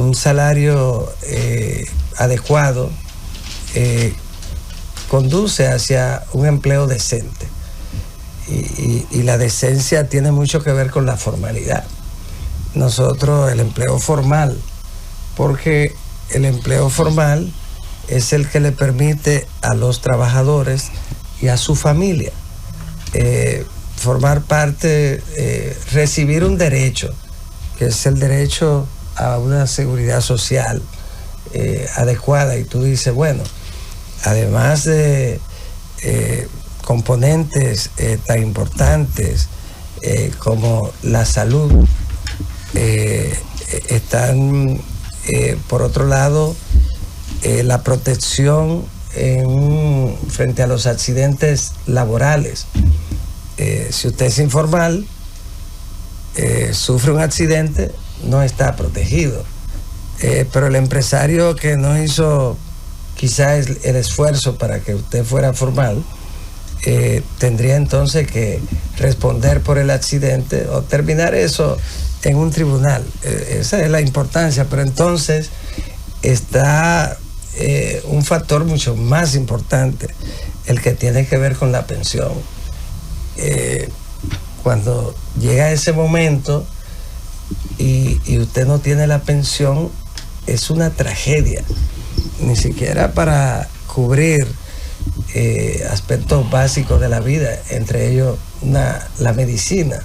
un salario adecuado conduce hacia un empleo decente. Y la decencia tiene mucho que ver con la formalidad. Nosotros, el empleo formal, porque el empleo formal es el que le permite a los trabajadores y a su familia formar parte, recibir un derecho, que es el derecho a una seguridad social adecuada. Y tú dices, bueno, además de componentes tan importantes como la salud, están por otro lado la protección frente a los accidentes laborales. Si usted es informal, sufre un accidente, no está protegido. Pero el empresario que no hizo quizás el esfuerzo para que usted fuera formal, tendría entonces que responder por el accidente o terminar eso en un tribunal. Esa es la importancia, pero entonces está un factor mucho más importante, el que tiene que ver con la pensión. Cuando llega ese momento y usted no tiene la pensión, es una tragedia, ni siquiera para cubrir aspectos básicos de la vida, entre ellos la medicina.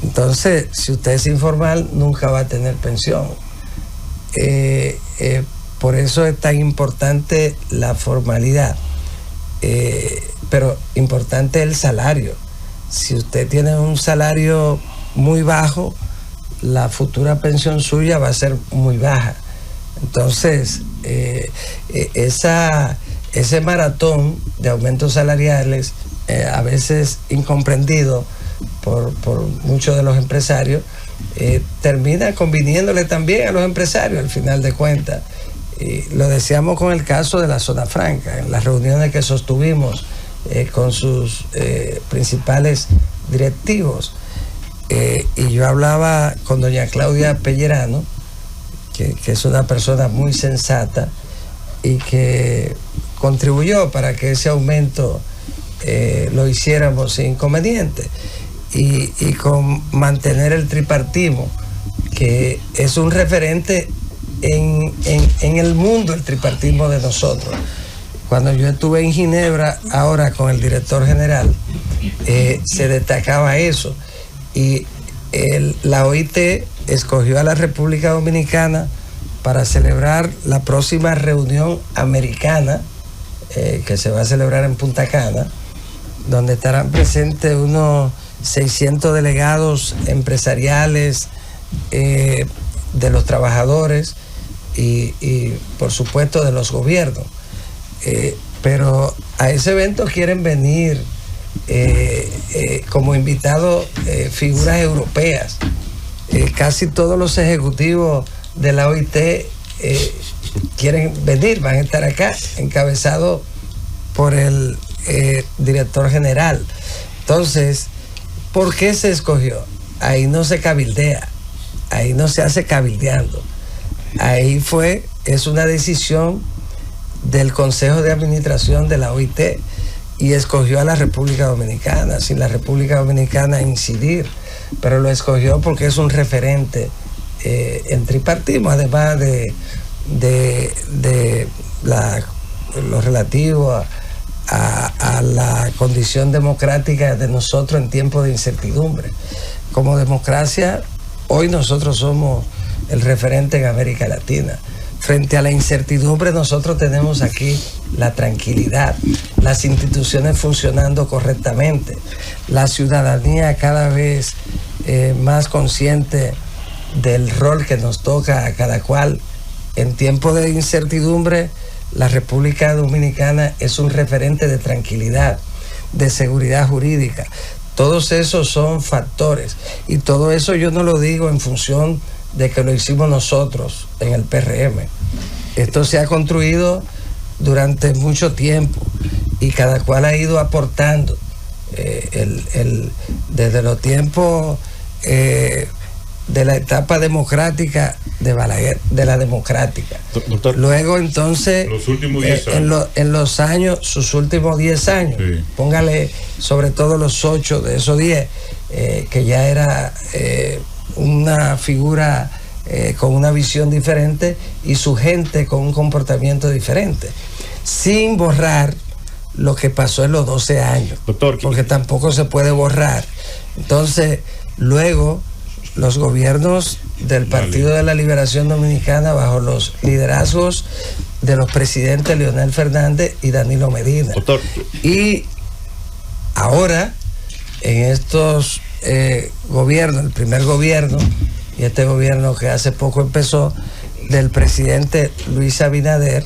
Entonces, si usted es informal, nunca va a tener pensión. Por eso es tan importante la formalidad, pero importante el salario. Si usted tiene un salario muy bajo, la futura pensión suya va a ser muy baja. Entonces, ese maratón de aumentos salariales, a veces incomprendido por muchos de los empresarios, termina conviniéndole también a los empresarios al final de cuentas. Lo decíamos con el caso de la zona franca, en las reuniones que sostuvimos con sus principales directivos. Y yo hablaba con doña Claudia Pellerano, que es una persona muy sensata y que contribuyó para que ese aumento lo hiciéramos sin inconveniente, y con mantener el tripartismo, que es un referente en el mundo, el tripartismo de nosotros. Cuando yo estuve en Ginebra, ahora con el director general, se destacaba eso, y la OIT escogió a la República Dominicana para celebrar la próxima reunión americana que se va a celebrar en Punta Cana, donde estarán presentes unos 600 delegados empresariales, de los trabajadores y por supuesto de los gobiernos. Pero a ese evento quieren venir como invitados figuras europeas. Casi todos los ejecutivos de la OIT quieren venir, van a estar acá, encabezados por el director general. Entonces, ¿por qué se escogió? Ahí no se cabildea, ahí no se hace cabildeando. Ahí es una decisión del Consejo de Administración de la OIT, y escogió a la República Dominicana, sin la República Dominicana incidir, pero lo escogió porque es un referente en tripartismo, además de lo relativo a la condición democrática de nosotros en tiempos de incertidumbre. Como democracia, hoy nosotros somos el referente en América Latina. Frente a la incertidumbre, nosotros tenemos aquí la tranquilidad, las instituciones funcionando correctamente, la ciudadanía cada vez más consciente del rol que nos toca a cada cual. En tiempos de incertidumbre, la República Dominicana es un referente de tranquilidad, de seguridad jurídica. Todos esos son factores, y todo eso yo no lo digo en función de que lo hicimos nosotros en el PRM. Esto se ha construido durante mucho tiempo y cada cual ha ido aportando. Desde los tiempos de la etapa democrática de Balaguer, de la democrática. Doctor, luego entonces los últimos 10 años. En los años, sus últimos 10 años, sí. Póngale sobre todo los 8 de esos 10, que ya era una figura con una visión diferente y su gente con un comportamiento diferente, sin borrar lo que pasó en los 12 años, doctor, porque tampoco se puede borrar. Entonces, luego, los gobiernos del Partido de la Liberación Dominicana, bajo los liderazgos de los presidentes Leonel Fernández y Danilo Medina. Doctor. Y ahora, en estos gobiernos, el primer gobierno, y este gobierno que hace poco empezó, del presidente Luis Abinader,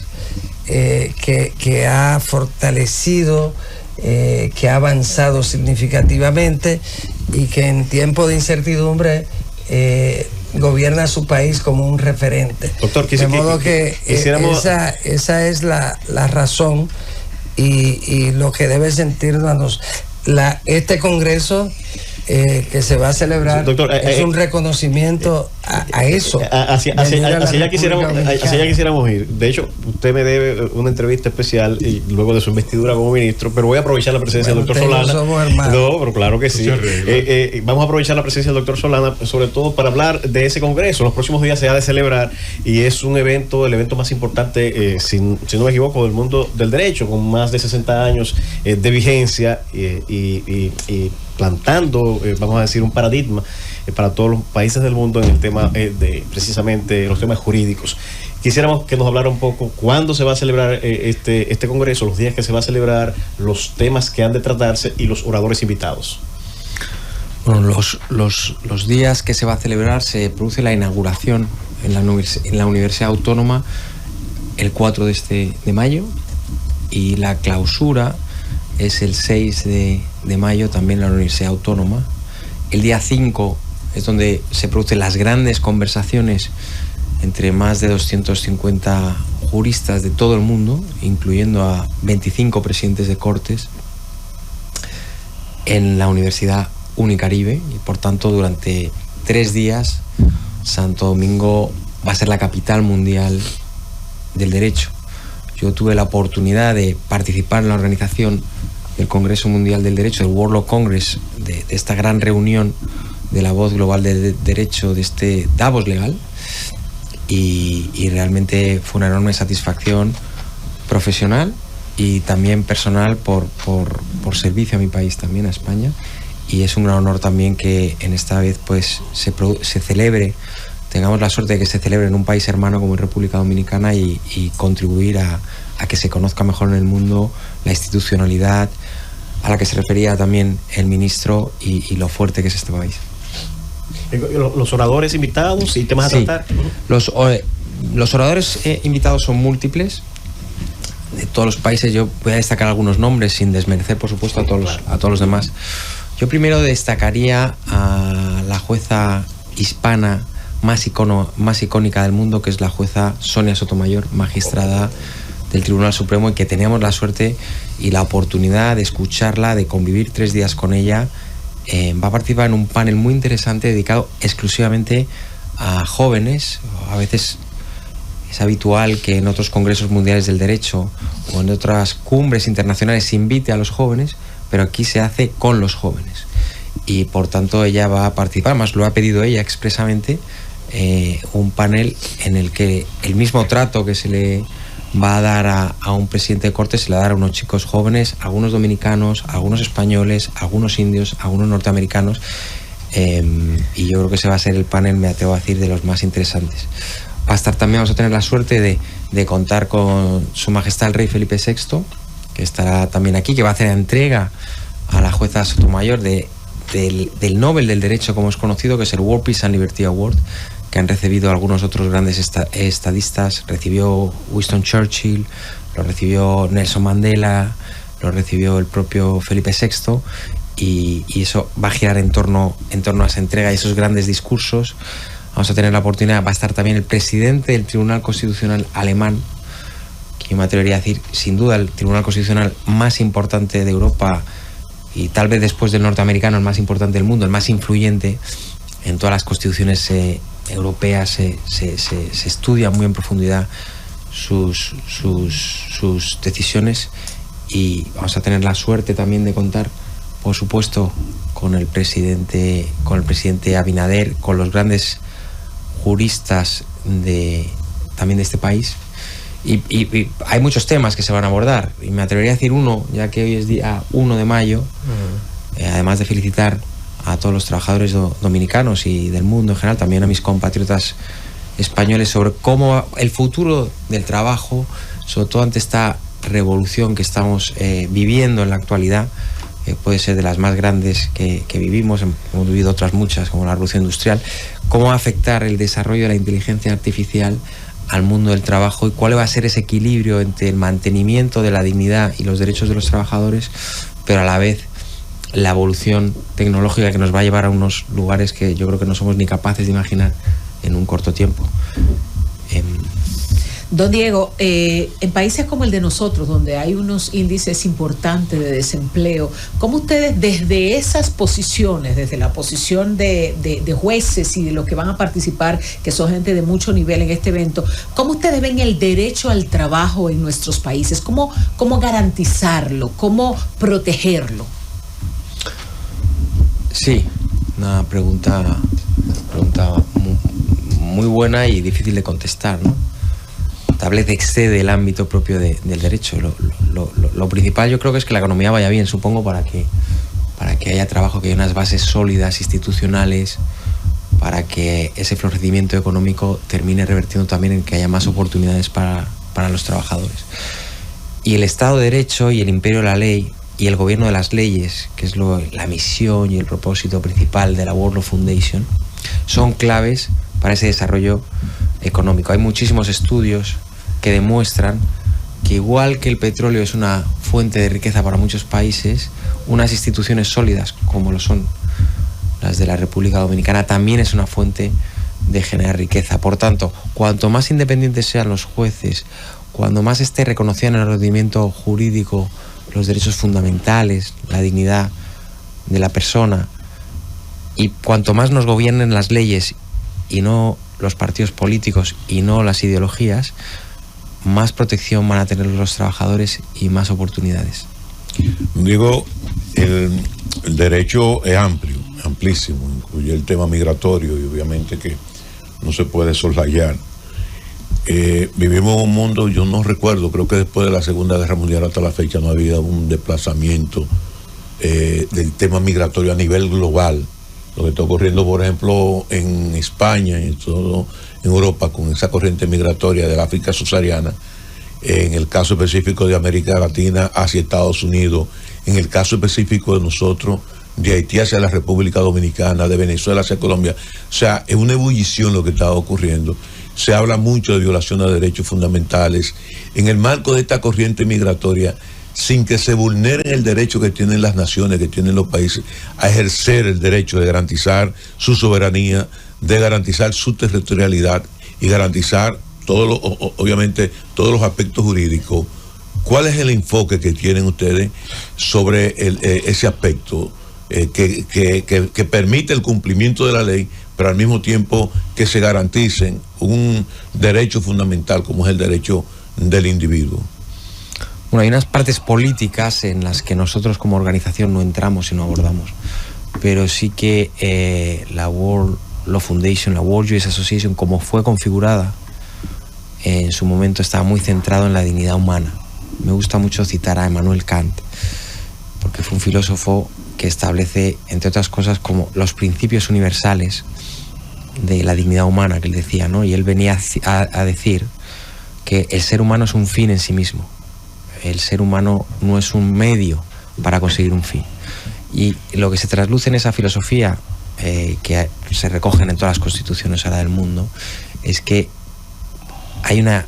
que ha fortalecido, que ha avanzado significativamente y que en tiempo de incertidumbre gobierna su país como un referente. Doctor, de modo que esa es la razón y lo que debe sentirnos este Congreso que se va a celebrar, doctor, es un reconocimiento a eso. Hacia allá quisiéramos ir. De hecho, usted me debe una entrevista especial y luego de su investidura como ministro, pero voy a aprovechar la presencia del doctor Solana. Somos hermanos. No, pero claro que sí. Vamos a aprovechar la presencia del doctor Solana, sobre todo para hablar de ese congreso. Los próximos días se ha de celebrar y es un evento, el evento más importante, si no me equivoco, del mundo del derecho, con más de 60 años de vigencia y plantando, vamos a decir, un paradigma para todos los países del mundo en el tema de precisamente los temas jurídicos. Quisiéramos que nos hablara un poco cuándo se va a celebrar este congreso, los días que se va a celebrar, los temas que han de tratarse y los oradores invitados. Bueno, los días que se va a celebrar, se produce la inauguración en la Universidad Autónoma el 4 de mayo y la clausura es el 6 de mayo también en la Universidad Autónoma. El día 5 es donde se producen las grandes conversaciones entre más de 250 juristas de todo el mundo, incluyendo a 25 presidentes de cortes, en la Universidad Unicaribe, y por tanto durante 3 días Santo Domingo va a ser la capital mundial del derecho. Yo tuve la oportunidad de participar en la organización del Congreso Mundial del Derecho, del World Law Congress, de esta gran reunión de la voz global del derecho, de este Davos legal, y realmente fue una enorme satisfacción profesional y también personal por servicio a mi país, también a España, y es un gran honor también que en esta vez pues se celebre, tengamos la suerte de que se celebre en un país hermano como es República Dominicana y contribuir a que se conozca mejor en el mundo la institucionalidad a la que se refería también el ministro y lo fuerte que es este país. Los oradores invitados y temas a tratar. Los oradores invitados son múltiples de todos los países. Yo voy a destacar algunos nombres sin desmerecer, por supuesto, a todos los demás. Yo primero destacaría a la jueza hispana más icónica del mundo, que es la jueza Sonia Sotomayor, magistrada del Tribunal Supremo, y que teníamos la suerte y la oportunidad de escucharla, de convivir 3 días con ella. Va a participar en un panel muy interesante dedicado exclusivamente a jóvenes. A veces es habitual que en otros congresos mundiales del derecho o en otras cumbres internacionales se invite a los jóvenes, pero aquí se hace con los jóvenes. Y por tanto ella va a participar, más lo ha pedido ella expresamente, un panel en el que el mismo trato que se le va a dar a un presidente de corte se le va a dar a unos chicos jóvenes, algunos dominicanos, algunos españoles, algunos indios, algunos norteamericanos, y yo creo que ese va a ser el panel, me atrevo a decir, de los más interesantes. Va a estar también, vamos a tener la suerte de contar con Su Majestad el Rey Felipe VI, que estará también aquí, que va a hacer la entrega a la jueza Sotomayor del Nobel del Derecho, como es conocido, que es el World Peace and Liberty Award, que han recibido algunos otros grandes estadistas. Recibió Winston Churchill, lo recibió Nelson Mandela, lo recibió el propio Felipe VI, y eso va a girar en torno a esa entrega y esos grandes discursos. Vamos a tener la oportunidad, va a estar también el presidente del Tribunal Constitucional alemán, que yo me atrevería a decir, sin duda, el Tribunal Constitucional más importante de Europa y tal vez después del norteamericano el más importante del mundo, el más influyente, en todas las constituciones europeas se estudia muy en profundidad sus decisiones, y vamos a tener la suerte también de contar, por supuesto, con el presidente Abinader, con los grandes juristas también de este país. Y hay muchos temas que se van a abordar, y me atrevería a decir uno, ya que hoy es día 1 de mayo, además de felicitar a todos los trabajadores dominicanos y del mundo en general, también a mis compatriotas españoles, sobre cómo el futuro del trabajo, sobre todo ante esta revolución que estamos viviendo en la actualidad, puede ser de las más grandes que vivimos, hemos vivido otras muchas, como la revolución industrial, cómo va a afectar el desarrollo de la inteligencia artificial al mundo del trabajo, y cuál va a ser ese equilibrio entre el mantenimiento de la dignidad y los derechos de los trabajadores, pero a la vez la evolución tecnológica que nos va a llevar a unos lugares que yo creo que no somos ni capaces de imaginar en un corto tiempo. Don Diego, en países como el de nosotros, donde hay unos índices importantes de desempleo, ¿cómo ustedes desde esas posiciones, desde la posición de jueces y de los que van a participar, que son gente de mucho nivel en este evento, cómo ustedes ven el derecho al trabajo en nuestros países? ¿Cómo garantizarlo? ¿Cómo protegerlo? Sí, una pregunta muy buena y difícil de contestar, ¿no? Tal vez excede el ámbito propio del derecho. Lo principal yo creo que es que la economía vaya bien, supongo, para que haya trabajo, que haya unas bases sólidas, institucionales, para que ese florecimiento económico termine revertiendo también en que haya más oportunidades para los trabajadores. Y el Estado de Derecho y el imperio de la ley y el gobierno de las leyes, que es la misión y el propósito principal de la World Law Foundation, son claves para ese desarrollo económico. Hay muchísimos estudios que demuestran que, igual que el petróleo es una fuente de riqueza para muchos países, unas instituciones sólidas como lo son las de la República Dominicana también es una fuente de generar riqueza. Por tanto, cuanto más independientes sean los jueces, cuando más esté reconocido en el ordenamiento jurídico los derechos fundamentales, la dignidad de la persona, y cuanto más nos gobiernen las leyes y no los partidos políticos y no las ideologías, más protección van a tener los trabajadores y más oportunidades. Digo, el derecho es amplio, amplísimo, incluye el tema migratorio, y obviamente que no se puede soslayar. Vivimos en un mundo, yo no recuerdo, creo que después de la Segunda Guerra Mundial hasta la fecha no había un desplazamiento del tema migratorio a nivel global. Lo que está ocurriendo, por ejemplo, en España y todo en Europa, con esa corriente migratoria del África subsahariana, en el caso específico de América Latina hacia Estados Unidos, en el caso específico de nosotros, de Haití hacia la República Dominicana, de Venezuela hacia Colombia. O sea, es una ebullición lo que está ocurriendo. Se habla mucho de violación de derechos fundamentales. En el marco de esta corriente migratoria, sin que se vulneren el derecho que tienen las naciones, que tienen los países, a ejercer el derecho de garantizar su soberanía, de garantizar su territorialidad y garantizar obviamente todos los aspectos jurídicos. ¿Cuál es el enfoque que tienen ustedes sobre ese aspecto que permite el cumplimiento de la ley, pero al mismo tiempo que se garanticen un derecho fundamental como es el derecho del individuo? Bueno, hay unas partes políticas en las que nosotros como organización no entramos y no abordamos, pero sí que la World Law Foundation, la World Justice Association, como fue configurada, en su momento estaba muy centrado en la dignidad humana. Me gusta mucho citar a Immanuel Kant, porque fue un filósofo que establece, entre otras cosas, como los principios universales de la dignidad humana, que él decía, ¿no? Y él venía a decir que el ser humano es un fin en sí mismo. El ser humano no es un medio para conseguir un fin. Y lo que se trasluce en esa filosofía, que se recogen en todas las constituciones ahora del mundo, es que hay una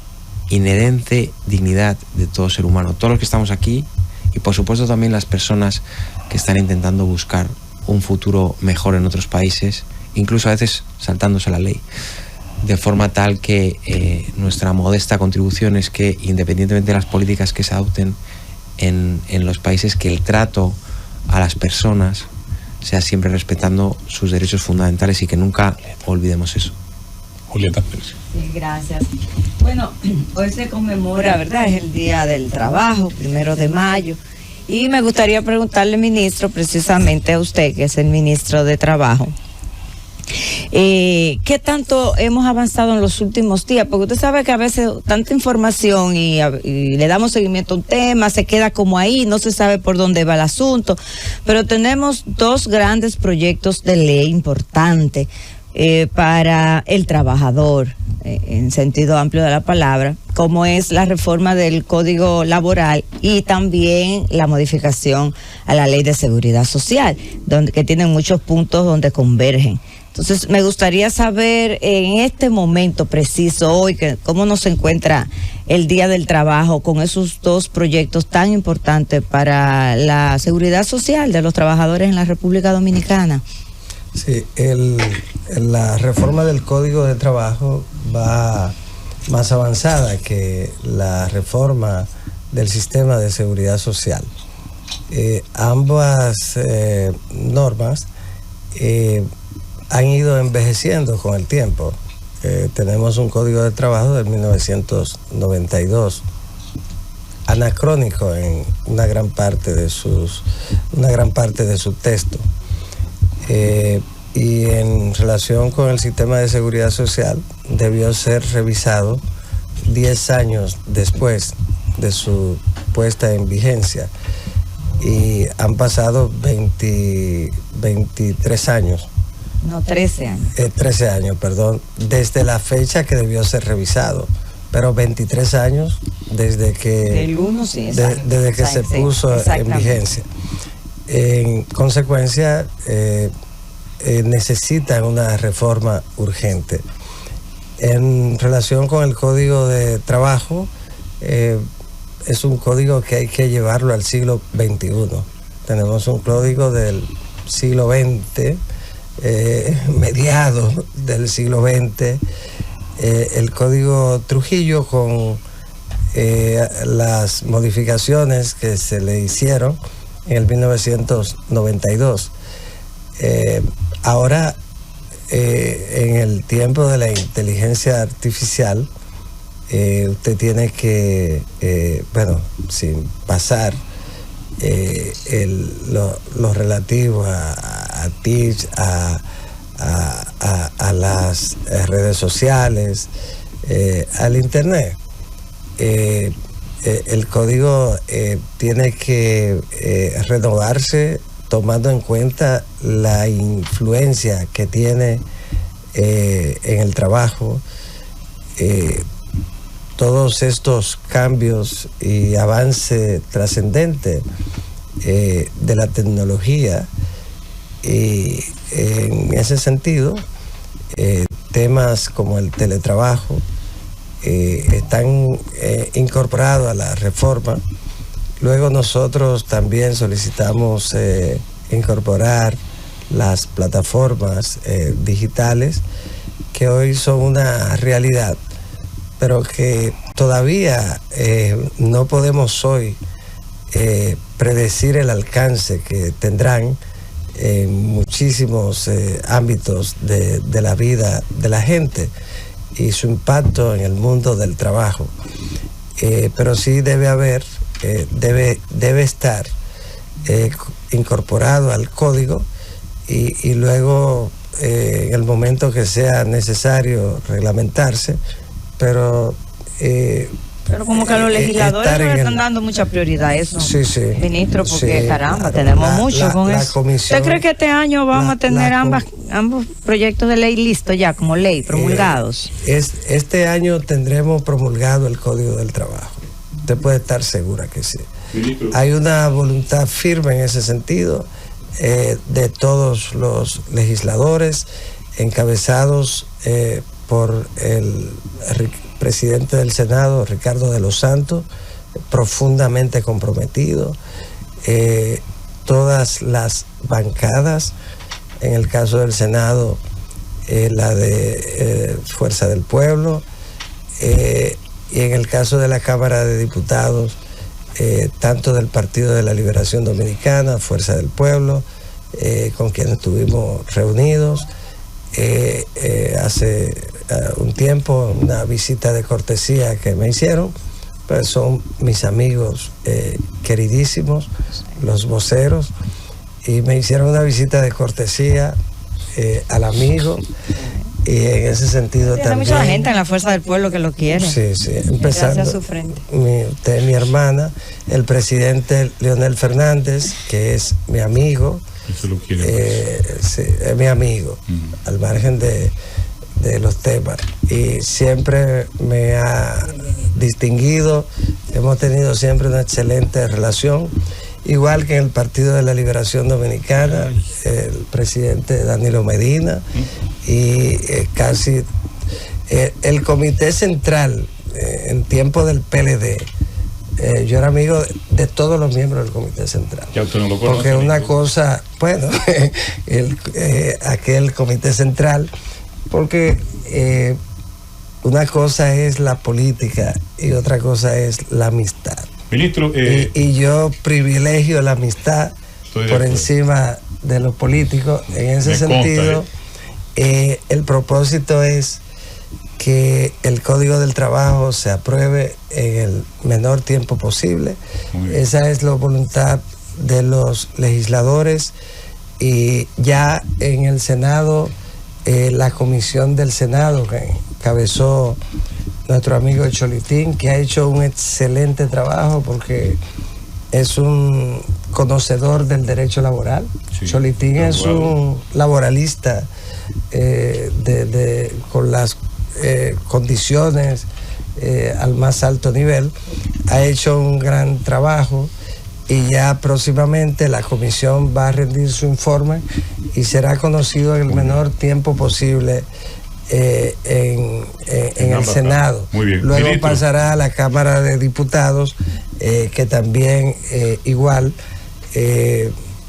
inherente dignidad de todo ser humano. Todos los que estamos aquí, y por supuesto también las personas que están intentando buscar un futuro mejor en otros países, incluso a veces saltándose la ley, de forma tal que nuestra modesta contribución es que, independientemente de las políticas que se adopten en los países, que el trato a las personas sea siempre respetando sus derechos fundamentales y que nunca olvidemos eso. Julieta Pérez. Sí, gracias. Bueno, hoy se conmemora, ¿verdad? Es el Día del Trabajo, 1 de mayo. Y me gustaría preguntarle, ministro, precisamente a usted, que es el ministro de Trabajo, ¿qué tanto hemos avanzado en los últimos días? Porque usted sabe que a veces tanta información y le damos seguimiento a un tema, se queda como ahí, no se sabe por dónde va el asunto, pero tenemos 2 grandes proyectos de ley importantes para el trabajador, en sentido amplio de la palabra, como es la reforma del Código Laboral y también la modificación a la Ley de Seguridad Social, que tienen muchos puntos donde convergen. Entonces, me gustaría saber en este momento preciso, hoy, cómo nos encuentra el Día del Trabajo con esos 2 proyectos tan importantes para la seguridad social de los trabajadores en la República Dominicana. Sí, la reforma del Código de Trabajo va más avanzada que la reforma del sistema de seguridad social. Ambas normas han ido envejeciendo con el tiempo. Tenemos un Código de Trabajo del 1992, anacrónico en una gran parte de su texto. Y en relación con el sistema de seguridad social, debió ser revisado 10 años después de su puesta en vigencia. Y han pasado 23 años. No, 13 años. 13 años, perdón, desde la fecha que debió ser revisado. Pero 23 años desde que, del 1, sí, desde que se puso en vigencia. En consecuencia, necesitan una reforma urgente. En relación con el Código de Trabajo, es un código que hay que llevarlo al siglo XXI. Tenemos un código del siglo XX, mediados del siglo XX, el Código Trujillo con las modificaciones que se le hicieron en el 1992. Ahora, en el tiempo de la inteligencia artificial, usted tiene que, sin pasar lo relativo a TIC, a las redes sociales, al Internet. El código tiene que renovarse tomando en cuenta la influencia que tiene en el trabajo. Todos estos cambios y avance trascendente de la tecnología, y en ese sentido temas como el teletrabajo están incorporados a la reforma. Luego nosotros también solicitamos incorporar las plataformas digitales que hoy son una realidad, pero que todavía no podemos hoy predecir el alcance que tendrán en muchísimos ámbitos de la vida de la gente y su impacto en el mundo del trabajo. Pero sí debe haber, debe estar incorporado al código y luego en el momento que sea necesario reglamentarse, pero como que los legisladores no le están dando mucha prioridad a eso, sí, ministro, porque sí, caramba, tenemos mucho con eso. ¿Usted cree que este año vamos a tener ambos proyectos de ley listos ya, como ley, promulgados? Este año tendremos promulgado el Código del Trabajo. Usted puede estar segura que sí. Hay una voluntad firme en ese sentido de todos los legisladores, encabezados por el presidente del Senado, Ricardo de los Santos, profundamente comprometido. Todas las bancadas, en el caso del Senado, la de Fuerza del Pueblo, y en el caso de la Cámara de Diputados, tanto del Partido de la Liberación Dominicana, Fuerza del Pueblo, con quienes estuvimos reunidos hace un tiempo, una visita de cortesía que me hicieron. Pues son mis amigos queridísimos, los voceros, y me hicieron una visita de cortesía al amigo, y en ese sentido sí, también... Hay mucha gente en la Fuerza del Pueblo que lo quiere. Sí, empezando gracias a su frente. Mi hermana, el presidente Leonel Fernández, que es mi amigo. Eso lo quiere. Sí, es mi amigo, al margen de los temas, y siempre me ha distinguido. Hemos tenido siempre una excelente relación, igual que en el Partido de la Liberación Dominicana, el presidente Danilo Medina, y casi el comité central en tiempo del PLD. Yo era amigo de todos los miembros del comité central. Ya usted no lo conoce. Porque una cosa, bueno, aquel comité central, porque una cosa es la política y otra cosa es la amistad. Ministro, y yo privilegio la amistad por encima de los políticos. En ese sentido, el propósito es que el Código del Trabajo se apruebe en el menor tiempo posible. Esa es la voluntad de los legisladores, y ya en el Senado, la comisión del Senado que encabezó nuestro amigo Cholitín, que ha hecho un excelente trabajo porque es un conocedor del derecho laboral. Sí, Cholitín es un laboralista con las condiciones al más alto nivel. Ha hecho un gran trabajo, y ya próximamente la comisión va a rendir su informe y será conocido en el menor tiempo posible en el Senado. Muy bien. Luego Ministro, pasará a la Cámara de Diputados, que también igual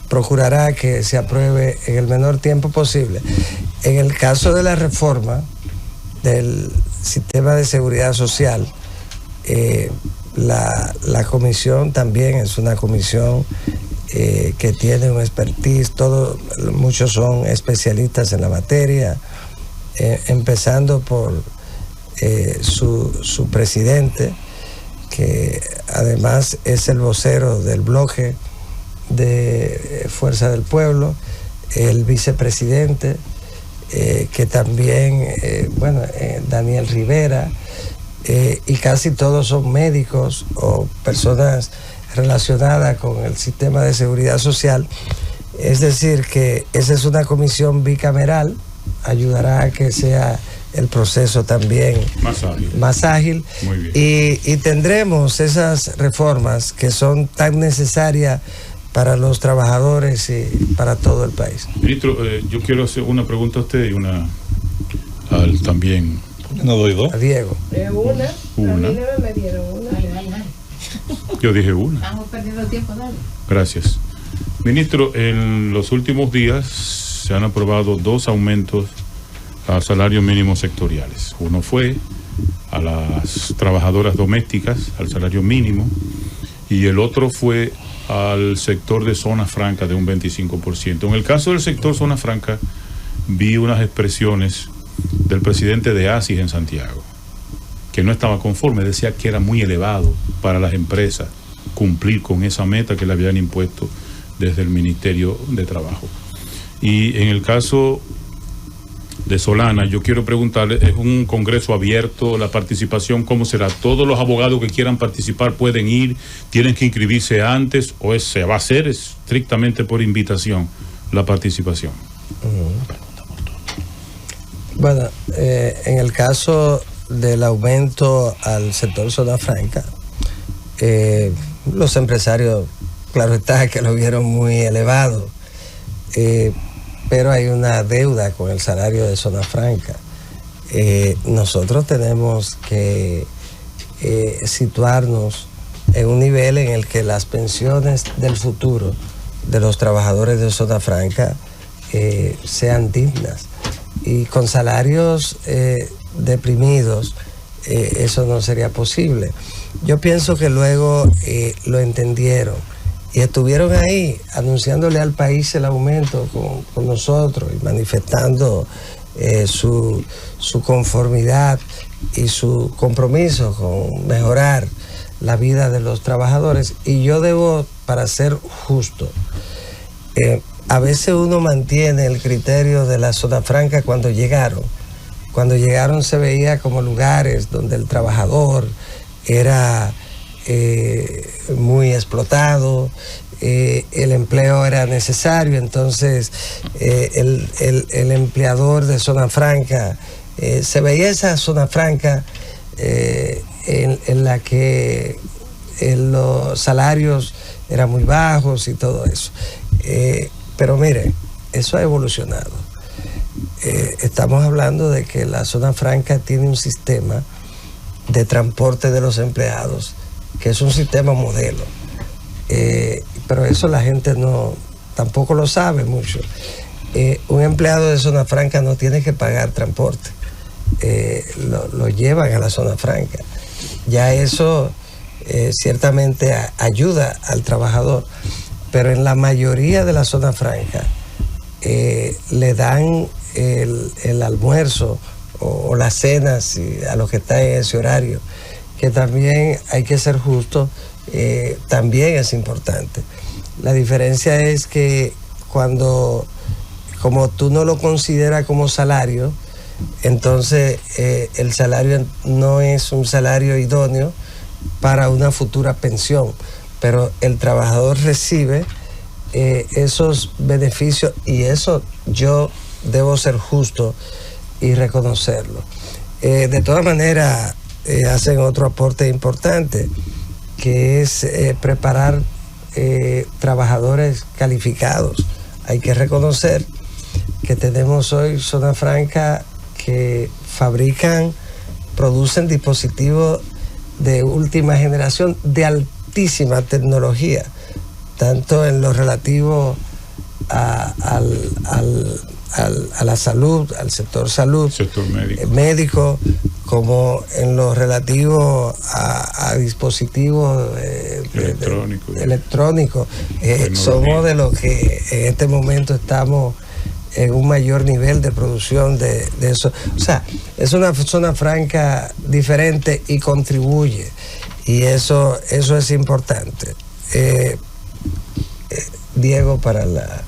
procurará que se apruebe en el menor tiempo posible. En el caso de la reforma del sistema de seguridad social, la comisión también es una comisión que tiene un expertise. Muchos son especialistas en la materia, empezando por su presidente, que además es el vocero del bloque de Fuerza del Pueblo, el vicepresidente, que también, Daniel Rivera, y casi todos son médicos o personas relacionadas con el sistema de seguridad social. Es decir, que esa es una comisión bicameral, ayudará a que sea el proceso también más ágil. Muy bien. Y tendremos esas reformas que son tan necesarias para los trabajadores y para todo el país. Ministro, yo quiero hacer una pregunta a usted y una al también. No doy dos. A Diego. Una. A mí no me dieron una. Yo dije una. Estamos perdiendo tiempo, dale. Gracias. Ministro, en los últimos días se han aprobado 2 aumentos a salarios mínimos sectoriales. Uno fue a las trabajadoras domésticas, al salario mínimo, y el otro fue al sector de zona franca de un 25%. En el caso del sector zona franca, vi unas expresiones del presidente de ASIS en Santiago, que no estaba conforme, decía que era muy elevado para las empresas cumplir con esa meta que le habían impuesto desde el Ministerio de Trabajo. Y en el caso de Solana, yo quiero preguntarle, ¿es un congreso abierto? ¿La participación cómo será? ¿Todos los abogados que quieran participar pueden ir? ¿Tienen que inscribirse antes? ¿O se va a hacer estrictamente por invitación la participación? Bueno, en el caso del aumento al sector zona franca, los empresarios, claro está, que lo vieron muy elevado, pero hay una deuda con el salario de zona franca. Nosotros tenemos que situarnos en un nivel en el que las pensiones del futuro de los trabajadores de zona franca sean dignas. Y con salarios deprimidos, eso no sería posible. Yo pienso que luego lo entendieron y estuvieron ahí anunciándole al país el aumento con nosotros y manifestando su conformidad y su compromiso con mejorar la vida de los trabajadores. Y yo debo, para ser justo, a veces uno mantiene el criterio de la zona franca cuando llegaron. Cuando llegaron se veía como lugares donde el trabajador era muy explotado, el empleo era necesario, entonces el empleador de zona franca, se veía esa zona franca en la que los salarios eran muy bajos y todo eso. Pero mire, eso ha evolucionado. Estamos hablando de que la zona franca tiene un sistema de transporte de los empleados, que es un sistema modelo. Pero eso la gente tampoco lo sabe mucho. Un empleado de zona franca no tiene que pagar transporte. Lo llevan a la zona franca. Ya eso ciertamente ayuda al trabajador, pero en la mayoría de la zona franca le dan el almuerzo o la cena a los que están en ese horario, que también hay que ser justo, también es importante. La diferencia es que como tú no lo consideras como salario, entonces el salario no es un salario idóneo para una futura pensión, pero el trabajador recibe esos beneficios, y eso yo debo ser justo y reconocerlo. De todas maneras, hacen otro aporte importante, que es preparar trabajadores calificados. Hay que reconocer que tenemos hoy zona franca que producen dispositivos de última generación, de altísima tecnología, tanto en lo relativo a la salud, al sector salud, sector médico, como en lo relativo a dispositivos electrónicos. Somos de los que en este momento estamos en un mayor nivel de producción de eso. O sea, es una zona franca diferente y contribuye, y eso es importante. Diego, para la...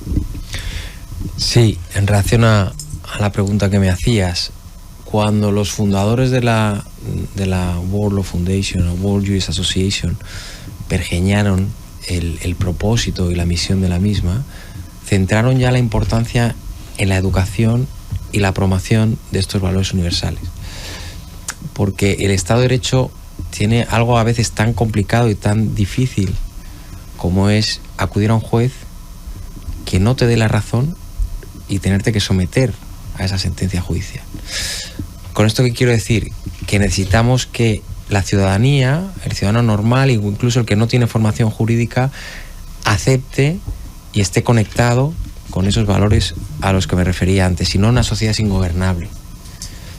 Sí, en relación a la pregunta que me hacías, cuando los fundadores de la World Law Foundation o World Juris Association pergeñaron el propósito y la misión de la misma, centraron ya la importancia en la educación y la promoción de estos valores universales. Porque el Estado de Derecho tiene algo a veces tan complicado y tan difícil como es acudir a un juez que no te dé la razón y tenerte que someter a esa sentencia judicial. Con esto, ¿qué quiero decir? Que necesitamos que la ciudadanía, el ciudadano normal, incluso el que no tiene formación jurídica, acepte y esté conectado con esos valores a los que me refería antes. Si no, una sociedad es ingobernable.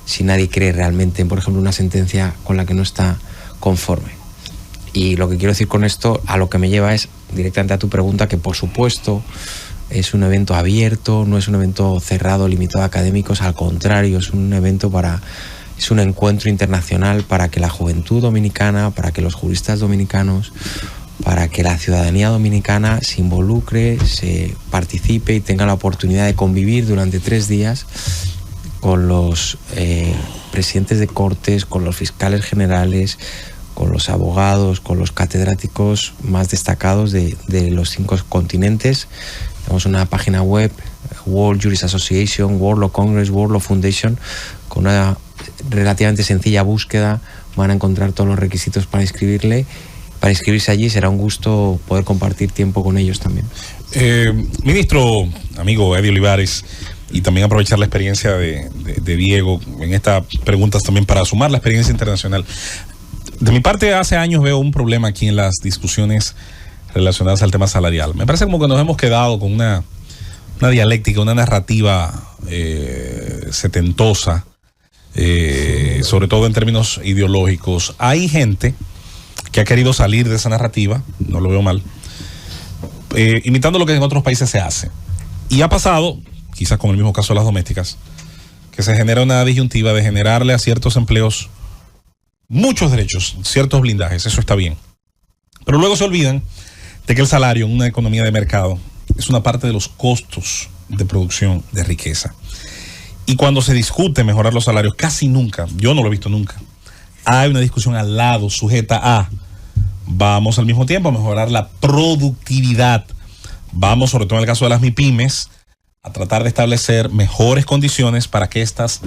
Si nadie cree realmente en, por ejemplo, una sentencia con la que no está conforme. Y lo que quiero decir con esto, a lo que me lleva es directamente a tu pregunta, que por supuesto es un evento abierto, no es un evento cerrado, limitado a académicos, al contrario, es un evento es un encuentro internacional para que la juventud dominicana, para que los juristas dominicanos, para que la ciudadanía dominicana se involucre, se participe y tenga la oportunidad de convivir durante 3 días con los presidentes de cortes, con los fiscales generales, con los abogados, con los catedráticos más destacados de los 5 continentes. Tenemos una página web, World Juris Association, World Law Congress, World Law Foundation, con una relativamente sencilla búsqueda van a encontrar todos los requisitos para inscribirse allí. Será un gusto poder compartir tiempo con ellos también. Ministro, amigo Eddie Olivares, y también aprovechar la experiencia de Diego en estas preguntas también para sumar la experiencia internacional. De mi parte, hace años veo un problema aquí en las discusiones relacionadas al tema salarial. Me parece como que nos hemos quedado con una dialéctica, una narrativa setentosa, sobre todo en términos ideológicos. Hay gente que ha querido salir de esa narrativa, no lo veo mal, imitando lo que en otros países se hace. Y ha pasado, quizás con el mismo caso de las domésticas, que se genera una disyuntiva de generarle a ciertos empleos muchos derechos, ciertos blindajes, eso está bien. Pero luego se olvidan de que el salario en una economía de mercado es una parte de los costos de producción de riqueza. Y cuando se discute mejorar los salarios, casi nunca, yo no lo he visto nunca, hay una discusión al lado sujeta a vamos al mismo tiempo a mejorar la productividad. Vamos, sobre todo en el caso de las MIPYMES, a tratar de establecer mejores condiciones para que éstas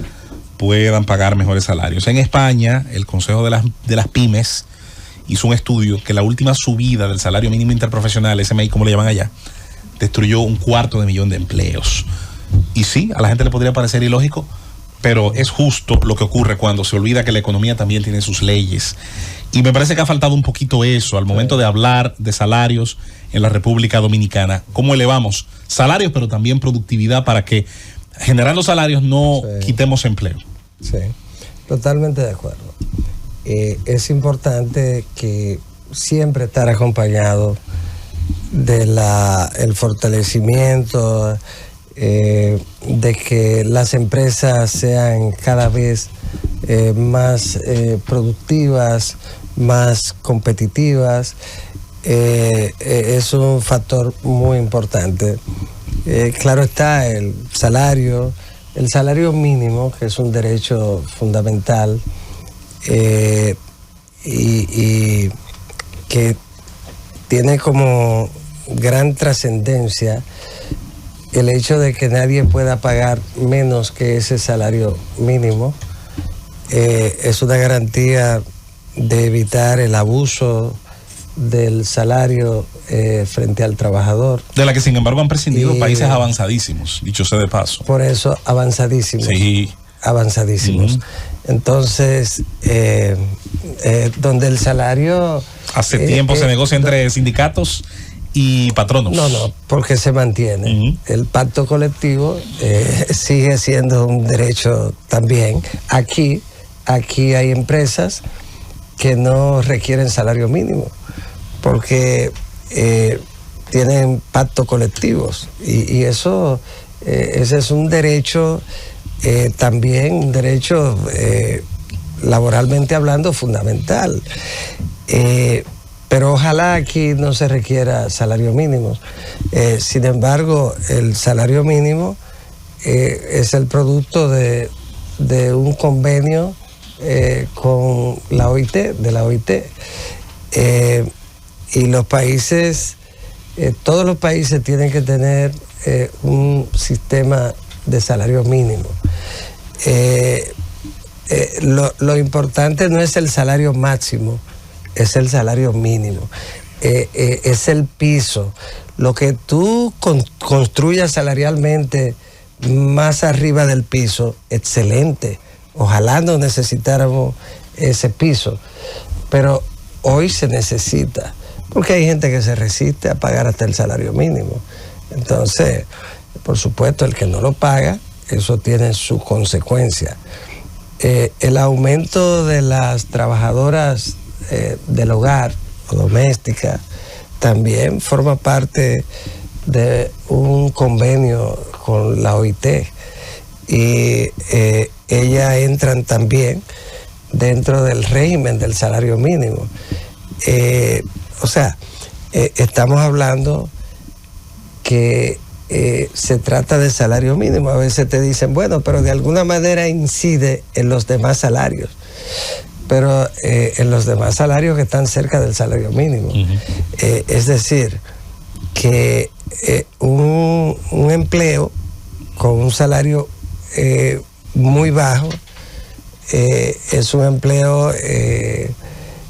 puedan pagar mejores salarios. En España, el Consejo de las Pymes hizo un estudio que la última subida del salario mínimo interprofesional, SMI, como le llaman allá, destruyó 250.000 de empleos. Y sí, a la gente le podría parecer ilógico, pero es justo lo que ocurre cuando se olvida que la economía también tiene sus leyes. Y me parece que ha faltado un poquito eso al momento de hablar de salarios en la República Dominicana. ¿Cómo elevamos salarios, pero también productividad para que generando salarios no quitemos empleo? Sí, totalmente de acuerdo. Es importante que siempre estar acompañado de el fortalecimiento, de que las empresas sean cada vez más productivas, más competitivas. Es un factor muy importante. Claro está, el salario mínimo, que es un derecho fundamental, y que tiene como gran trascendencia el hecho de que nadie pueda pagar menos que ese salario mínimo. Es una garantía de evitar el abuso del salario frente al trabajador. De la que sin embargo han prescindido países avanzadísimos, dicho sea de paso. Por eso, avanzadísimos. Sí. Avanzadísimos. Entonces, donde el salario... Hace tiempo se negocia entre sindicatos y patronos. No, porque se mantiene. El pacto colectivo sigue siendo un derecho también. Aquí hay empresas que no requieren salario mínimo, porque tienen pactos colectivos. Y eso, ese es un derecho, también un derecho laboralmente hablando fundamental. Pero ojalá aquí no se requiera salario mínimo. Sin embargo, el salario mínimo es el producto de un convenio con la OIT, de la OIT. Y los países, todos los países tienen que tener un sistema de salario mínimo. Lo importante no es el salario máximo, es el salario mínimo, es el piso. Lo que tú construyas salarialmente más arriba del piso, excelente. Ojalá no necesitáramos ese piso, pero hoy se necesita, porque hay gente que se resiste a pagar hasta el salario mínimo. Entonces, por supuesto, el que no lo paga, eso tiene su consecuencia. El aumento de las trabajadoras del hogar o doméstica también forma parte de un convenio con la OIT, y ellas entran también dentro del régimen del salario mínimo. O sea, estamos hablando que se trata de salario mínimo. A veces te dicen, bueno, pero de alguna manera incide en los demás salarios, pero en los demás salarios que están cerca del salario mínimo. Es decir, que un empleo con un salario muy bajo es un empleo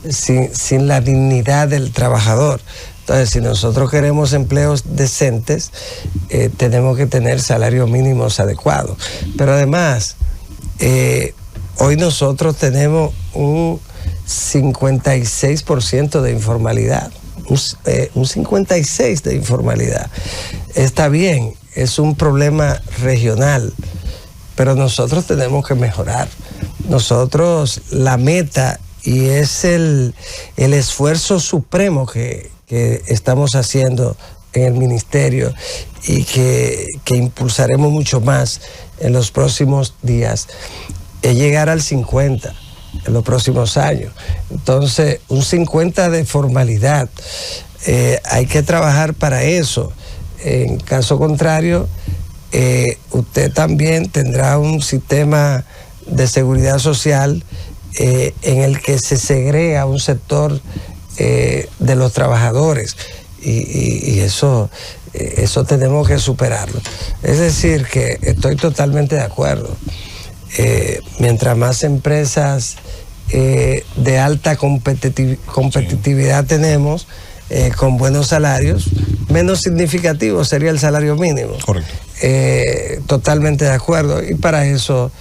sin la dignidad del trabajador. Entonces, si nosotros queremos empleos decentes, tenemos que tener salarios mínimos adecuados. Pero además, hoy nosotros tenemos un 56% de informalidad. Un 56% de informalidad. Está bien, es un problema regional, pero nosotros tenemos que mejorar. Nosotros, la meta, y es el esfuerzo supremo que estamos haciendo en el ministerio y que impulsaremos mucho más en los próximos días, es llegar al 50 en los próximos años. Entonces, un 50 de formalidad. Hay que trabajar para eso. En caso contrario, usted también tendrá un sistema de seguridad social en el que se segrega un sector de los trabajadores y eso tenemos que superarlo. Es decir, que estoy totalmente de acuerdo. Mientras más empresas de alta competitividad tenemos, con buenos salarios, menos significativo sería el salario mínimo. Correcto. Totalmente de acuerdo, y para eso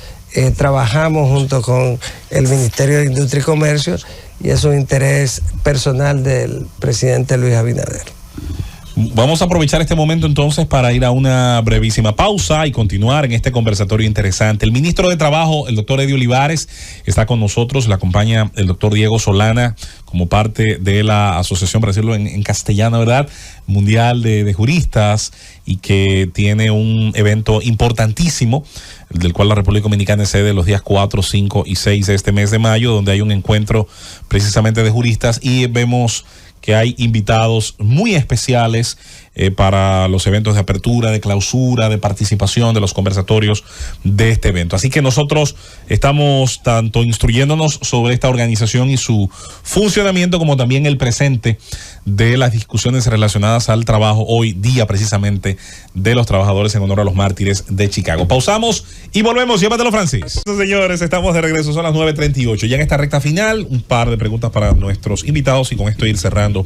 trabajamos junto con el Ministerio de Industria y Comercio, y es un interés personal del presidente Luis Abinader. Vamos a aprovechar este momento entonces para ir a una brevísima pausa y continuar en este conversatorio interesante. El ministro de Trabajo, el doctor Eddie Olivares, está con nosotros. Le acompaña el doctor Diego Solana como parte de la asociación, para decirlo en castellano, ¿verdad?, mundial de juristas, y que tiene un evento importantísimo, del cual la República Dominicana es sede los días 4, 5 y 6 de este mes de mayo, donde hay un encuentro precisamente de juristas, y vemos que hay invitados muy especiales para los eventos de apertura, de clausura, de participación, de los conversatorios de este evento. Así que nosotros estamos tanto instruyéndonos sobre esta organización y su funcionamiento, como también el presente de las discusiones relacionadas al trabajo, hoy día precisamente de los trabajadores en honor a los mártires de Chicago. Pausamos y volvemos. Llévatelo, Francis. Señores, estamos de regreso, son las 9:38. Ya en esta recta final, un par de preguntas para nuestros invitados, y con esto ir cerrando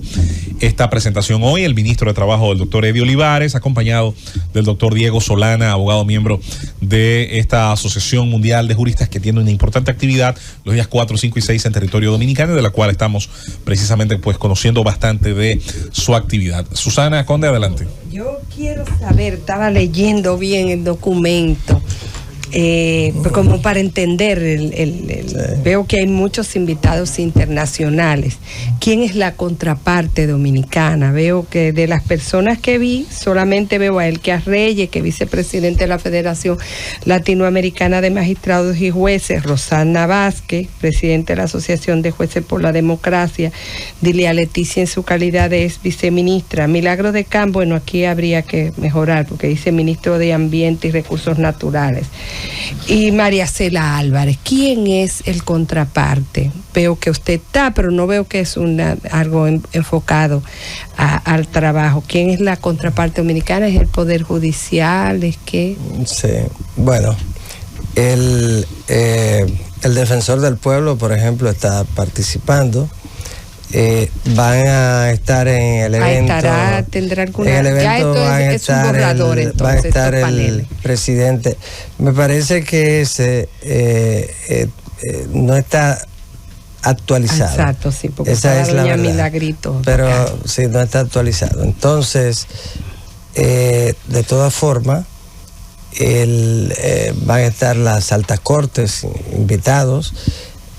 esta presentación hoy. El ministro de Trabajo, el doctor Eddie Olivares, acompañado del doctor Diego Solana, abogado miembro de esta Asociación Mundial de Juristas, que tiene una importante actividad los días 4, 5 y 6 en territorio dominicano, de la cual estamos precisamente pues conociendo bastante de su actividad. Susana Conde, adelante. Yo quiero saber, estaba leyendo bien el documento, como para entender, veo que hay muchos invitados internacionales. ¿Quién es la contraparte dominicana? Veo que de las personas que vi, solamente veo a Elke Reyes, que es vicepresidente de la Federación Latinoamericana de Magistrados y Jueces, Rosana Vázquez, presidente de la Asociación de Jueces por la Democracia, Dilia Leticia en su calidad de ex viceministra, Milagro de Can, bueno, aquí habría que mejorar porque dice ministro de Ambiente y Recursos Naturales, y María Cela Álvarez. ¿Quién es el contraparte? Veo que usted está, pero no veo que es algo enfocado al trabajo. ¿Quién es la contraparte dominicana? ¿Es el Poder Judicial? ¿Es qué? Sí, bueno, el Defensor del Pueblo, por ejemplo, está participando. Van a estar en el evento. ¿Tendrá alguna? En el evento ya van a es un borrador, entonces, va a estar el paneles. presidente. Me parece que ese no está actualizado. Exacto, sí, porque esa es la verdad. Milagrito. Pero acá. sí, no está actualizado. Entonces, de todas formas, van a estar las altas cortes invitados.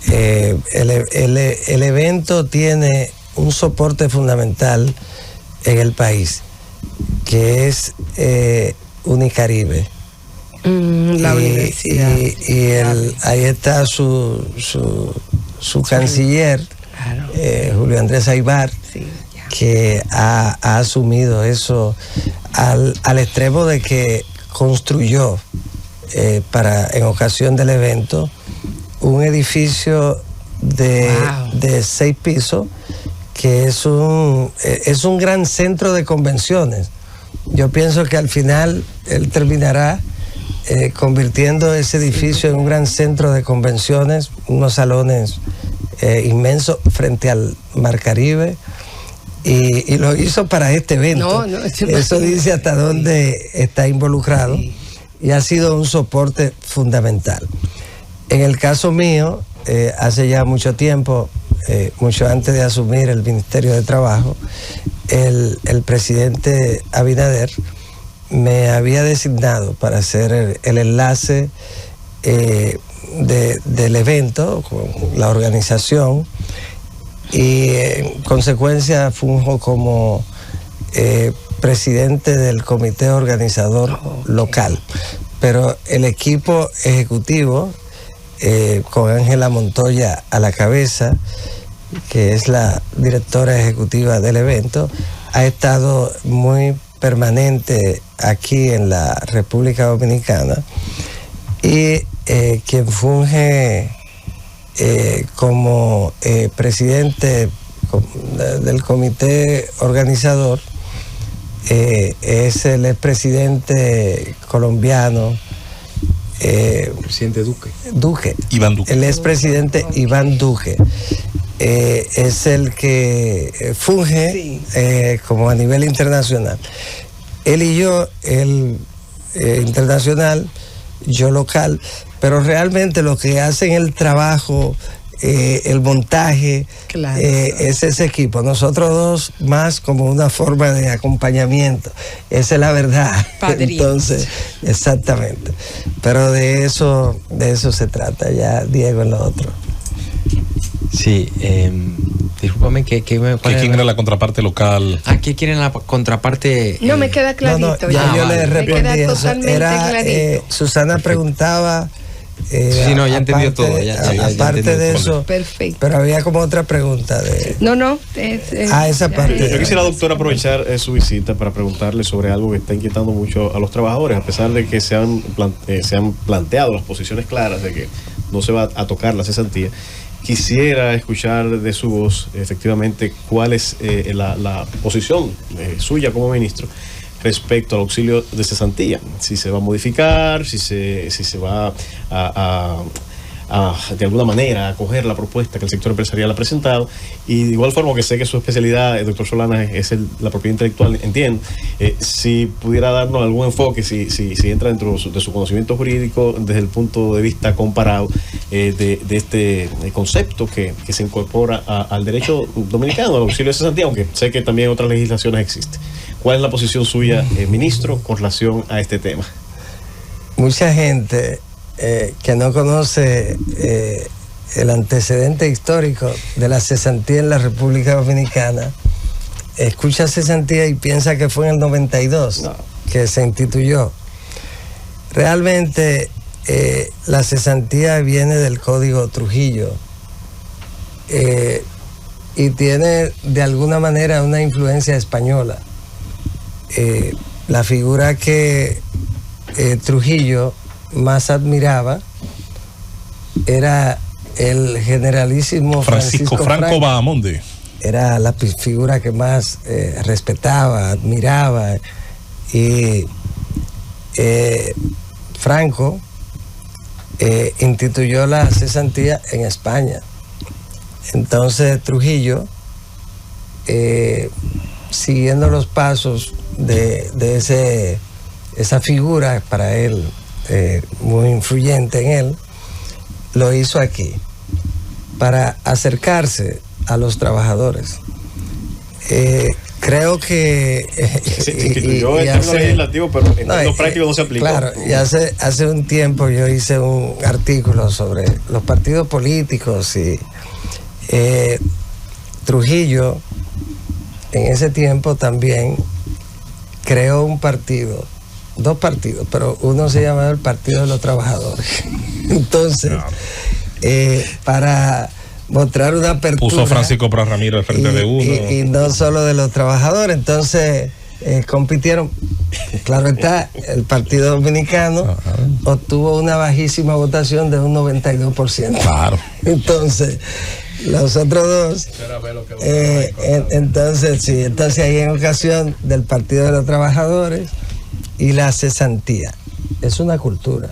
El evento tiene un soporte fundamental en el país, que es Unicaribe. La universidad. Ahí está su canciller, claro. Julio Andrés Aybar, sí, que ha asumido eso al extremo de que construyó en ocasión del evento un edificio de 6 pisos, que es un gran centro de convenciones. Yo pienso que al final él terminará convirtiendo ese edificio en un gran centro de convenciones, unos salones inmensos frente al Mar Caribe, y lo hizo para este evento. Eso dice hasta dónde está involucrado, sí. Y ha sido un soporte fundamental. En el caso mío, hace ya mucho tiempo, mucho antes de asumir el Ministerio de Trabajo, el presidente Abinader me había designado para hacer el enlace del evento con la organización, y en consecuencia funjo como presidente del comité organizador local, pero el equipo ejecutivo, con Ángela Montoya a la cabeza, que es la directora ejecutiva del evento, ha estado muy permanente aquí en la República Dominicana, y quien funge como presidente del comité organizador es el expresidente colombiano presidente Duque. Iván Duque. El expresidente Iván Duque. Es el que funge como a nivel internacional. Él y yo, él internacional, yo local, pero realmente lo que hacen el trabajo, el montaje, claro, es ese equipo. Nosotros dos más como una forma de acompañamiento. Esa es la verdad. Padrino. Entonces, exactamente. Pero de eso se trata ya, Diego, en lo otro. Sí, discúlpame, ¿Quién era la contraparte local? ¿Qué quieren la contraparte? No, me queda clarito. No, ya yo le Me respondí queda eso. totalmente clarito. Susana preguntaba. Sí, no, ya entendió todo. Aparte de eso, perfecto. pero había como otra pregunta. Esa parte. Yo quisiera, doctor, aprovechar su visita para preguntarle sobre algo que está inquietando mucho a los trabajadores, a pesar de que se han planteado las posiciones claras de que no se va a tocar la cesantía. Quisiera escuchar de su voz, efectivamente, cuál es la posición suya como ministro respecto al auxilio de cesantía. Si se va a modificar, si se va a de alguna manera acoger la propuesta que el sector empresarial ha presentado, y de igual forma que sé que su especialidad, el doctor Solana, es la propiedad intelectual, entiendo, si pudiera darnos algún enfoque, si entra dentro de su conocimiento jurídico desde el punto de vista comparado de este concepto que se incorpora al derecho dominicano, al auxilio de cesantía, aunque sé que también otras legislaciones existen. ¿Cuál es la posición suya, ministro, con relación a este tema? Mucha gente que no conoce el antecedente histórico de la cesantía en la República Dominicana, escucha cesantía y piensa que fue en el 92 que se instituyó. Realmente la cesantía viene del Código Trujillo y tiene de alguna manera una influencia española. La figura que Trujillo más admiraba era el generalísimo Francisco Franco Bahamonde. Era la figura que más respetaba, admiraba, y Franco instituyó la cesantía en España. Entonces Trujillo, siguiendo los pasos de esa figura para él muy influyente en él, lo hizo aquí para acercarse a los trabajadores. Creo que se instituyó el término legislativo, pero en lo práctico no se aplicó. Claro, y hace un tiempo yo hice un artículo sobre los partidos políticos, y Trujillo en ese tiempo también creó un partido, dos partidos, pero uno se llamaba el Partido de los Trabajadores. Entonces, para mostrar una apertura, puso Francisco Pras Ramiro al frente de uno. Y no solo de los trabajadores. Entonces, compitieron. Claro está, el Partido Dominicano obtuvo una bajísima votación de un 92%. Claro. Entonces, los otros dos, entonces ahí en ocasión del Partido de los Trabajadores y la cesantía. Es una cultura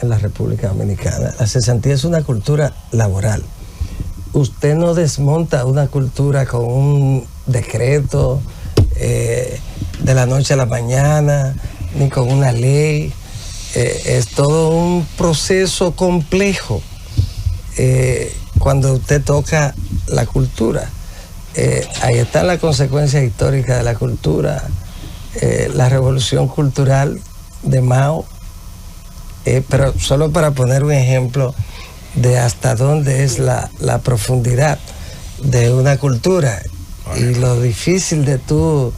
en la República Dominicana. La cesantía es una cultura laboral. Usted no desmonta una cultura con un decreto de la noche a la mañana, ni con una ley. Es todo un proceso complejo cuando usted toca la cultura. Ahí están las consecuencias históricas de la cultura. La revolución cultural de Mao, pero solo para poner un ejemplo de hasta dónde es la profundidad de una cultura y lo difícil de tú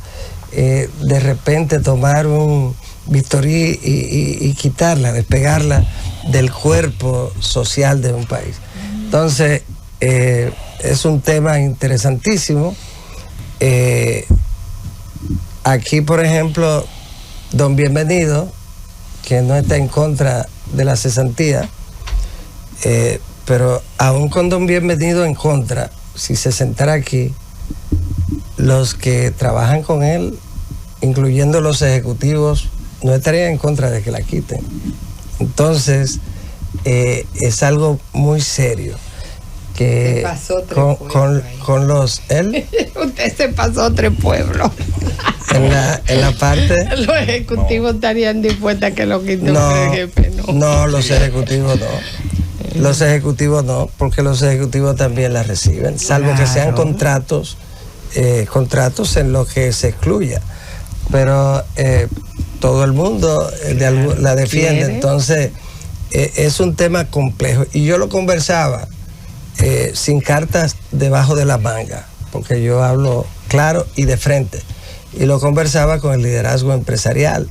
de repente tomar un bisturí y quitarla, despegarla del cuerpo social de un país. Entonces, es un tema interesantísimo. Aquí, por ejemplo, don Bienvenido, que no está en contra de la cesantía, pero aún con don Bienvenido en contra, si se sentara aquí, los que trabajan con él, incluyendo los ejecutivos, no estarían en contra de que la quiten. Entonces, es algo muy serio. Que con los él usted se pasó 3 pueblos en la parte los ejecutivos estarían dispuestos a que lo quiten el jefe. No, los ejecutivos no, porque los ejecutivos también la reciben, salvo que sean contratos en los que se excluya, pero todo el mundo la defiende. Entonces es un tema complejo, y yo lo conversaba sin cartas debajo de la manga, porque yo hablo claro y de frente, y lo conversaba con el liderazgo empresarial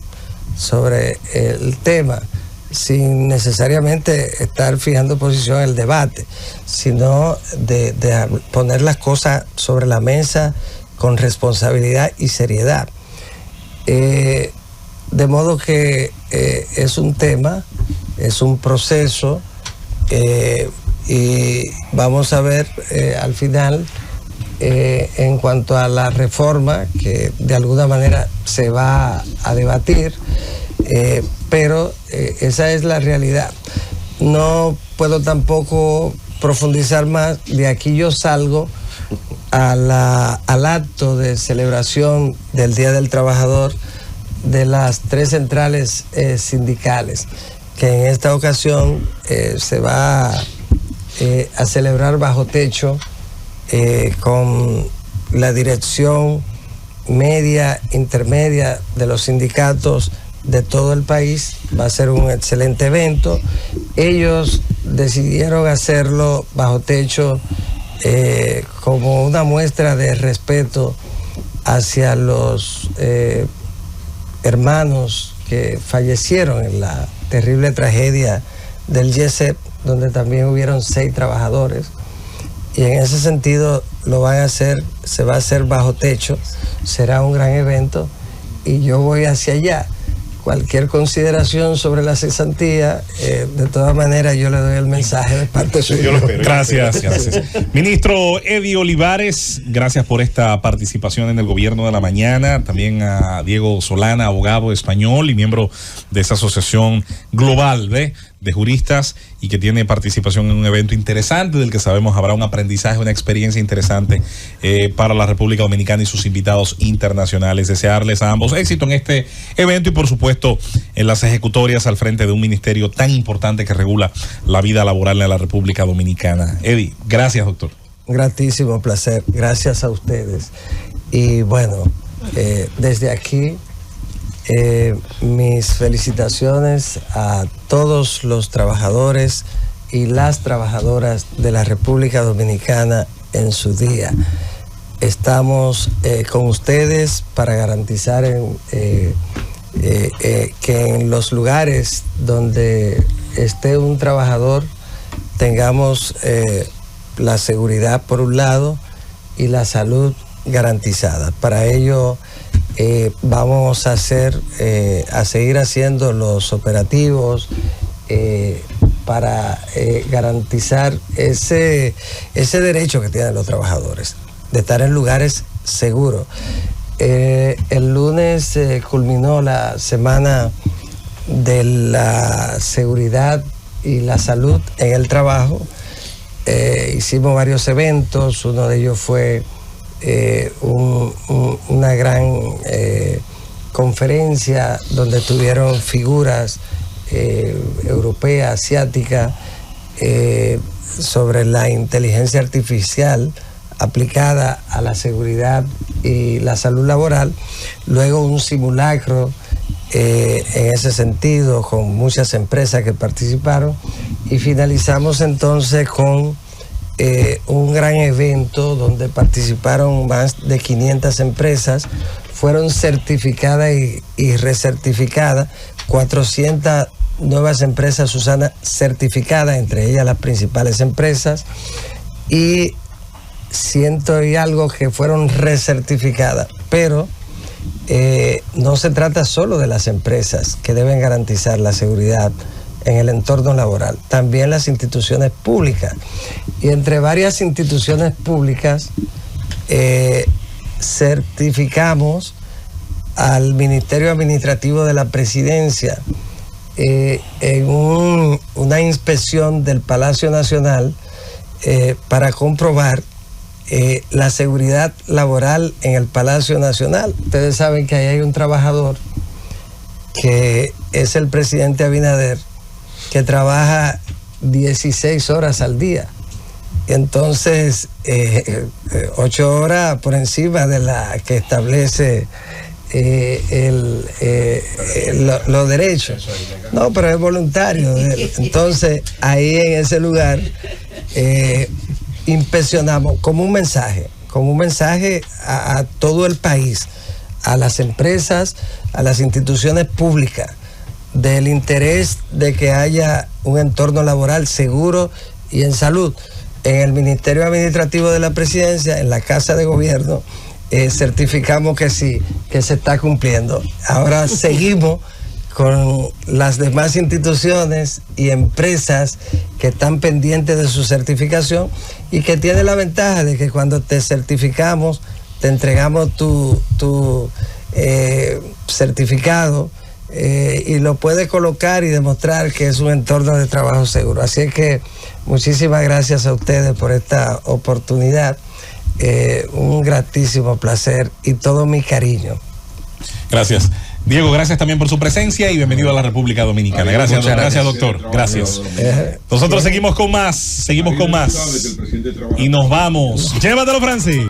sobre el tema, sin necesariamente estar fijando posición en el debate, sino de poner las cosas sobre la mesa con responsabilidad y seriedad. De modo que es un tema, es un proceso, y vamos a ver al final, en cuanto a la reforma, que de alguna manera se va a debatir, pero esa es la realidad. No puedo tampoco profundizar más. De aquí yo salgo al acto de celebración del Día del Trabajador de las 3 centrales sindicales, que en esta ocasión se va a celebrar bajo techo, con la dirección media, intermedia de los sindicatos de todo el país. Va a ser un excelente evento. Ellos decidieron hacerlo bajo techo como una muestra de respeto hacia los hermanos que fallecieron en la terrible tragedia del YESEP, donde también hubieron 6 trabajadores, y en ese sentido lo van a hacer, se va a hacer bajo techo, será un gran evento, y yo voy hacia allá. Cualquier consideración sobre la cesantía, de todas maneras yo le doy el mensaje de parte suya. Gracias. Ministro Eddie Olivares, gracias por esta participación en el Gobierno de la Mañana. También a Diego Solana, abogado español y miembro de esa asociación global de juristas, y que tiene participación en un evento interesante del que sabemos habrá un aprendizaje, una experiencia interesante para la República Dominicana y sus invitados internacionales. Desearles a ambos éxito en este evento y por supuesto en las ejecutorias al frente de un ministerio tan importante que regula la vida laboral en la República Dominicana. Eddie, gracias, doctor. Gratísimo placer, gracias a ustedes. Y bueno, desde aquí mis felicitaciones a todos los trabajadores y las trabajadoras de la República Dominicana en su día. Estamos con ustedes para garantizar que en los lugares donde esté un trabajador tengamos la seguridad por un lado y la salud garantizada. Para ello vamos a seguir haciendo los operativos para garantizar ese derecho que tienen los trabajadores de estar en lugares seguros. El lunes culminó la semana de la seguridad y la salud en el trabajo. Hicimos varios eventos, uno de ellos fue una gran conferencia donde tuvieron figuras europeas, asiáticas, sobre la inteligencia artificial aplicada a la seguridad y la salud laboral. Luego un simulacro en ese sentido con muchas empresas que participaron, y finalizamos entonces con un gran evento donde participaron más de 500 empresas, fueron certificadas y recertificadas, 400 nuevas empresas, Susana, certificadas, entre ellas las principales empresas, y 100 y algo que fueron recertificadas. Pero no se trata solo de las empresas que deben garantizar la seguridad en el entorno laboral, también las instituciones públicas. Y entre varias instituciones públicas certificamos al Ministerio Administrativo de la Presidencia en una inspección del Palacio Nacional para comprobar la seguridad laboral en el Palacio Nacional. Ustedes saben que ahí hay un trabajador que es el presidente Abinader, que trabaja 16 horas al día. Entonces, 8 horas por encima de la que establece los derechos. No, pero es voluntario. Entonces, ahí en ese lugar inspeccionamos como un mensaje a todo el país, a las empresas, a las instituciones públicas, del interés de que haya un entorno laboral seguro y en salud. En el Ministerio Administrativo de la Presidencia, en la Casa de Gobierno, certificamos que sí, que se está cumpliendo. Ahora seguimos con las demás instituciones y empresas que están pendientes de su certificación y que tienen la ventaja de que cuando te certificamos, te entregamos tu certificado y lo puedes colocar y demostrar que es un entorno de trabajo seguro. Así es que muchísimas gracias a ustedes por esta oportunidad. Un gratísimo placer y todo mi cariño. Gracias. Diego, gracias también por su presencia y bienvenido a la República Dominicana. Gracias, doctor. Gracias. Nosotros seguimos con más. Y nos vamos. Llévatelo, Francis.